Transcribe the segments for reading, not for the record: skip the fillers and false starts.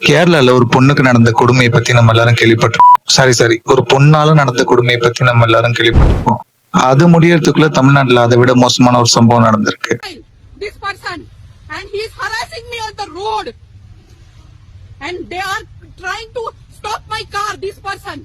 கேரளால ஒரு பொண்ணுக்கு நடந்த கொடுமையை பத்தி நம்ம எல்லாரும் கேள்விப்பட்டிருக்கோம். சாரி ஒரு பொண்ணால நடந்த கொடுமையை பத்தி நம்ம எல்லாரும் கேள்விப்பட்டிருக்கோம். அது முடியறதுக்குள்ள தமிழ்நாட்டுல அதை விட மோசமான ஒரு சம்பவம் நடந்திருக்கு. This person and he is harassing me on the road and they are trying to stop my car. This person.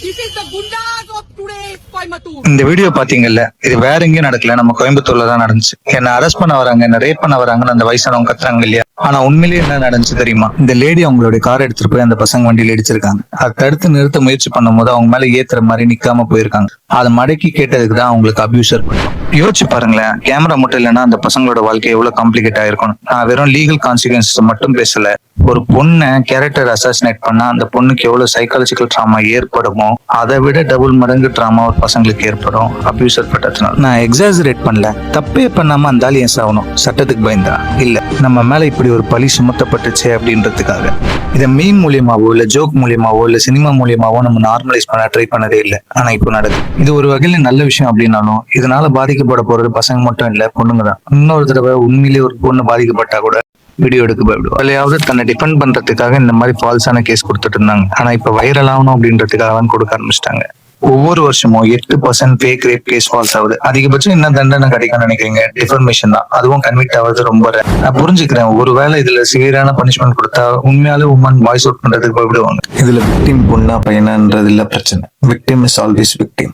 This is the gundas of today Coimbatore. இந்த வீடியோ பாத்தீங்கல்ல, இது வேற எங்கேயும் நடக்கல, நம்ம கோயம்புத்தூர்ல தான் நடந்துச்சு. என்ன அரெஸ்ட் பண்ண வராங்க, என்ன ரேப் பண்ண வராங்கன்னு அந்த வயசானவங்க கத்துறாங்க இல்லையா? ஆனா உண்மையிலேயே என்ன நடந்துச்சு தெரியுமா? இந்த லேடி அவங்களுடைய கார் எடுத்துட்டு போய் அந்த பசங்க வண்டியில இடிச்சிருக்காங்க. அதை தடுத்து நிறுத்த முயற்சி பண்ணும் போது அவங்க மேல ஏத்துற மாதிரி நிக்காம போயிருக்காங்க. அதை மடக்கி கேட்டதுக்கு தான் அவங்களுக்கு அபியூசர் பண்ணும். யோசிச்சு பாருங்களேன், கேமரா மட்டும் இல்லைன்னா அந்த பசங்களோட வாழ்க்கை எவ்வளவு காம்ப்ளிகேட் ஆயிருக்கும். நான் வெறும் லீகல் கான்சிக்வன்சஸ் மட்டும் பேசல, ஒரு பொண்ணை கேரக்டர் அசாசினேட் பண்ணா அந்த பொண்ணுக்கு எவ்வளவு சைக்காலஜிக்கல் ட்ராமா ஏற்படுமோ அதை விட டபுள் மடங்கு ட்ராமா ஒரு பசங்களுக்கு ஏற்படும் அபியூசர் பட்டதுனால. நான் எக்ஸாஜரேட் பண்ணல, தப்பே பண்ணாம அந்த ஆள் ஏன் சாகணும்? சட்டத்துக்கு பயந்தா? இல்ல, நம்ம மேல இப்படி ஒரு பழி சுமத்தப்பட்டுச்சு அப்படின்றதுக்காக. இதை மீம் மூலியமாவோ இல்ல ஜோக் மூலியமாவோ இல்ல சினிமா மூலியமாவோ நம்ம நார்மலைஸ் பண்ண ட்ரை பண்ணதே இல்லை. ஆனா இப்போ நடக்குது. இது ஒரு வகையில நல்ல விஷயம் அப்படின்னாலும் இதனால பாதிக்கப்பட போறது பசங்க மட்டும் இல்ல, பொண்ணுங்க தான். இன்னொரு தடவை உண்மையிலேயே ஒரு பொண்ணு பாதிக்கப்பட்டா கூட வீடியோ எடுக்க பயப்படுவோம். அதுலயாவது தன்னை டிபெண்ட் பண்றதுக்காக இந்த மாதிரி ஃபால்ஸான கேஸ் கொடுத்துட்டு இருந்தாங்க. ஆனா இப்ப வைரல் ஆகணும் அப்படின்றதுக்காக கொடுக்க ஆரம்பிச்சிட்டாங்க. ஒவ்வொரு வருஷமும் 8% ஃபேக் ரேப் கேஸ் ஃபால்ஸ் ஆகுது. அதிகபட்சம் என்ன தண்டனை கிடைக்கும்னு நினைக்கிறீங்க? டிஃபர்மேஷன் தான். அதுவும் கன்விக்ட் ஆகுது ரொம்ப rare. நான் புரிஞ்சுக்கிறேன், ஒருவேளை இதுல சிவியரான பனிஷ்மெண்ட் கொடுத்தா உண்மையாலே உமன் வாய்ஸ் அவுட் பண்றதுக்கு பயப்படுவாங்க. இதுல விக்டிம் பொண்ணா பையனான்றது இல்ல பிரச்சனை. Victim is always victim.